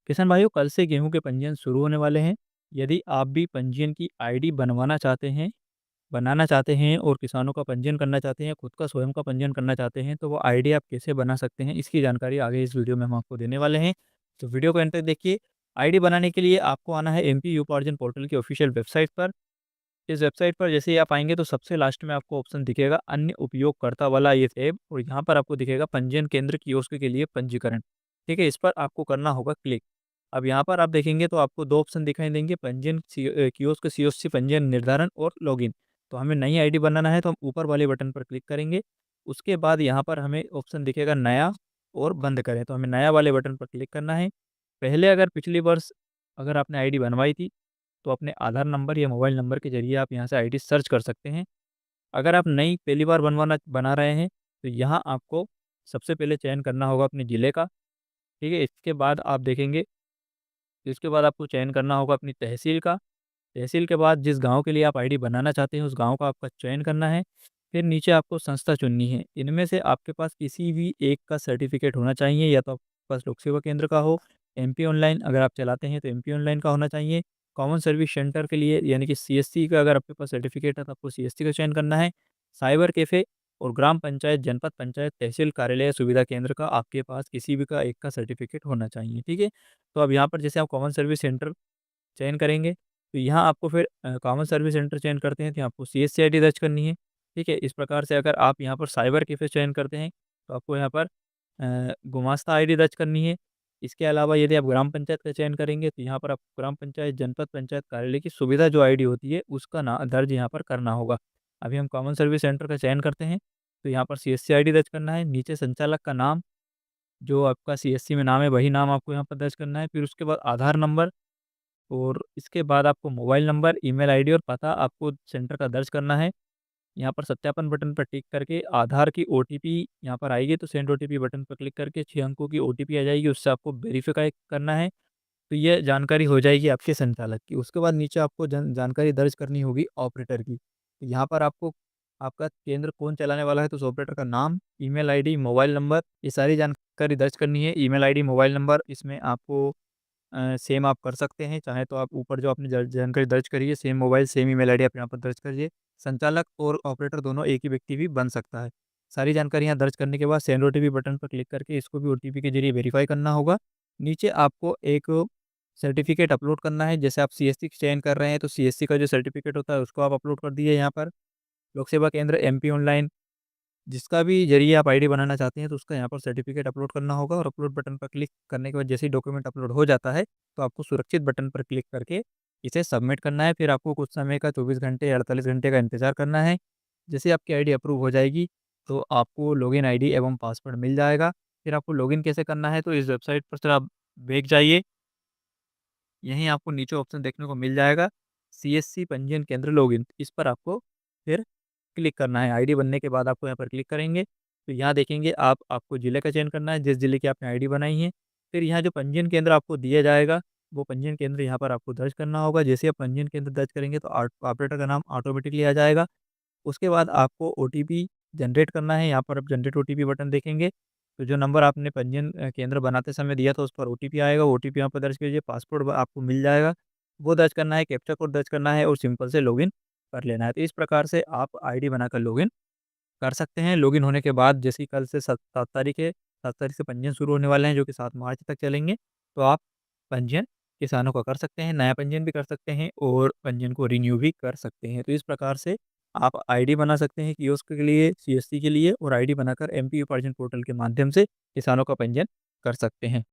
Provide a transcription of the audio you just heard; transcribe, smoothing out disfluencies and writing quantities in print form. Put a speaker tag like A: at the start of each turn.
A: किसान भाइयों, कल से गेहूँ के पंजीयन शुरू होने वाले हैं। यदि आप भी पंजीयन की आईडी बनाना चाहते हैं और किसानों का पंजीयन करना चाहते हैं, खुद का स्वयं का पंजीयन करना चाहते हैं, तो वो आईडी आप कैसे बना सकते हैं, इसकी जानकारी आगे इस वीडियो में हम आपको देने वाले हैं। तो वीडियो को एंड तक देखिए। आईडी बनाने के लिए आपको आना है एमपी उपार्जन पोर्टल की ऑफिशियल वेबसाइट पर। इस वेबसाइट पर जैसे ही आप आएँगे तो सबसे लास्ट में आपको ऑप्शन दिखेगा अन्य उपयोगकर्ता वाला ये टैब, और यहाँ पर आपको दिखेगा पंजीयन केंद्र कियोस्क के लिए पंजीकरण। ठीक है? इस पर आपको करना होगा क्लिक। अब यहाँ पर आप देखेंगे तो आपको 2 ऑप्शन दिखाई देंगे, कियोस्क सीओएससी पंजीयन निर्धारण और लॉगिन। तो हमें नई आईडी बनाना है तो हम ऊपर वाले बटन पर क्लिक करेंगे। उसके बाद यहाँ पर हमें ऑप्शन दिखेगा नया और बंद करें, तो हमें नया वाले बटन पर क्लिक करना है। पहले अगर पिछली वर्ष अगर आपने आईडी बनवाई थी, तो अपने आधार नंबर या मोबाइल नंबर के ज़रिए आप यहाँ से आईडी सर्च कर सकते हैं। अगर आप नई पहली बार बना रहे हैं, तो यहाँ आपको सबसे पहले चयन करना होगा अपने ज़िले का, ठीक है? इसके बाद आपको चयन करना होगा अपनी तहसील का। तहसील के बाद जिस गाँव के लिए आप आईडी बनाना चाहते हैं, उस गाँव का आपका चयन करना है। फिर नीचे आपको संस्था चुननी है। इनमें से आपके पास किसी भी एक का सर्टिफ़िकेट होना चाहिए, या तो आपके पास लोक सेवा केंद्र का हो, एमपी ऑनलाइन अगर आप चलाते हैं तो एमपी ऑनलाइन का होना चाहिए। कॉमन सर्विस सेंटर के लिए यानी कि सीएससी का अगर आपके पास सर्टिफ़िकेट है तो आपको सीएससी का चयन करना है। साइबर कैफ़े और ग्राम पंचायत, जनपद पंचायत, तहसील कार्यालय, सुविधा केंद्र का आपके पास किसी भी का एक का सर्टिफ़िकेट होना चाहिए, ठीक है? तो अब यहाँ पर जैसे आप कॉमन सर्विस सेंटर चयन करेंगे, तो यहाँ आपको फिर कॉमन सर्विस सेंटर चयन करते हैं तो यहाँ आपको सीएससी आईडी दर्ज करनी है, ठीक है? इस प्रकार से अगर आप यहाँ पर साइबर कैफ़े चयन करते हैं, तो आपको यहाँ पर गुमास्ता आईडी दर्ज करनी है। इसके अलावा यदि आप ग्राम पंचायत का चयन करेंगे, तो यहाँ पर आपको ग्राम पंचायत, जनपद पंचायत कार्यालय की सुविधा जो आईडी होती है, उसका ना दर्ज यहाँ पर करना होगा। अभी हम कॉमन सर्विस सेंटर का चयन करते हैं, तो यहाँ पर सीएससी आईडी दर्ज करना है। नीचे संचालक का नाम, जो आपका सीएससी में नाम है, वही नाम आपको यहाँ पर दर्ज करना है। फिर उसके बाद आधार नंबर, और इसके बाद आपको मोबाइल नंबर, ईमेल आईडी और पता आपको सेंटर का दर्ज करना है। यहाँ पर सत्यापन बटन पर टिक करके आधार की ओटीपी यहाँ पर आएगी, तो सेंड ओटीपी बटन पर क्लिक करके 6 अंकों की ओटीपी आ जाएगी, उससे आपको वेरीफ़ाई करना है। तो ये जानकारी हो जाएगी आपके संचालक की। उसके बाद नीचे आपको जानकारी दर्ज करनी होगी ऑपरेटर की। तो यहाँ पर आपको आपका केंद्र कौन चलाने वाला है, तो उस ऑपरेटर का नाम, ईमेल आईडी, मोबाइल नंबर, ये सारी जानकारी दर्ज करनी है। ईमेल आईडी, मोबाइल नंबर इसमें आपको सेम आप कर सकते हैं, चाहे तो आप ऊपर जो आपने जानकारी दर्ज करी है, same mobile, same email ID आप यहाँ पर दर्ज करिए। संचालक और ऑपरेटर दोनों एक ही व्यक्ति भी बन सकता है। सारी जानकारी यहाँ दर्ज करने के बाद सेंड ओटीपी बटन पर क्लिक करके इसको भी ओटीपी के ज़रिए वेरीफ़ाई करना होगा। नीचे आपको एक सर्टिफ़िकेट अपलोड करना है, जैसे आप सीएससी चयन कर रहे हैं, तो सीएससी का जो सर्टिफ़िकेट होता है, उसको आप अपलोड कर दीजिए यहाँ पर। लोक सेवा केंद्र, एमपी ऑनलाइन, जिसका भी ज़रिए आप आईडी बनाना चाहते हैं, तो उसका यहाँ पर सर्टिफ़िकेट अपलोड करना होगा, और अपलोड बटन पर क्लिक करने के बाद जैसे ही डॉक्यूमेंट अपलोड हो जाता है, तो आपको सुरक्षित बटन पर क्लिक करके इसे सबमिट करना है। फिर आपको कुछ समय का 24 घंटे या 48 घंटे का इंतज़ार करना है। जैसे आपकी आईडी अप्रूव हो जाएगी, तो आपको लॉगिन आईडी एवं पासवर्ड मिल जाएगा। फिर आपको लॉगिन कैसे करना है, तो इस वेबसाइट पर से आप बैक जाइए। यहीं आपको नीचे ऑप्शन देखने को मिल जाएगा, सीएससी पंजीयन केंद्र लॉगिन, इस पर आपको फिर क्लिक करना है। आईडी बनने के बाद आपको यहाँ पर क्लिक करेंगे, तो यहाँ देखेंगे आपको ज़िले का चयन करना है, जिस ज़िले की आपने आईडी बनाई है। फिर यहाँ जो पंजीयन केंद्र आपको दिया जाएगा, वो पंजीयन केंद्र यहाँ पर आपको दर्ज करना होगा। जैसे आप पंजीयन केंद्र दर्ज करेंगे, तो ऑपरेटर का नाम ऑटोमेटिकली आ जाएगा। उसके बाद आपको ओटीपी जनरेट करना है, यहाँ पर आप जनरेट ओटीपी बटन देखेंगे, तो जो नंबर आपने पंजीयन केंद्र बनाते समय दिया था, उस पर ओटीपी आएगा, ओटीपी यहाँ पर दर्ज कीजिए, पासवर्ड आपको मिल जाएगा, वो दर्ज करना है, कैप्चा कोड दर्ज करना है और सिंपल से लॉगिन कर लेना है। तो इस प्रकार से आप आईडी बनाकर लॉगिन कर सकते हैं। लॉगिन होने के बाद जैसे ही कल से 7 तारीख है, 7 तारीख से पंजीयन शुरू होने वाले हैं, जो कि 7 मार्च तक चलेंगे, तो आप पंजीयन किसानों का कर सकते हैं, नया पंजीयन भी कर सकते हैं और पंजीयन को रिन्यू भी कर सकते हैं। तो इस प्रकार से आप आईडी बना सकते हैं कियोस्क के लिए, सीएससी के लिए, और आईडी बनाकर एमपी उपार्जन पोर्टल के माध्यम से किसानों का पंजीयन कर सकते हैं।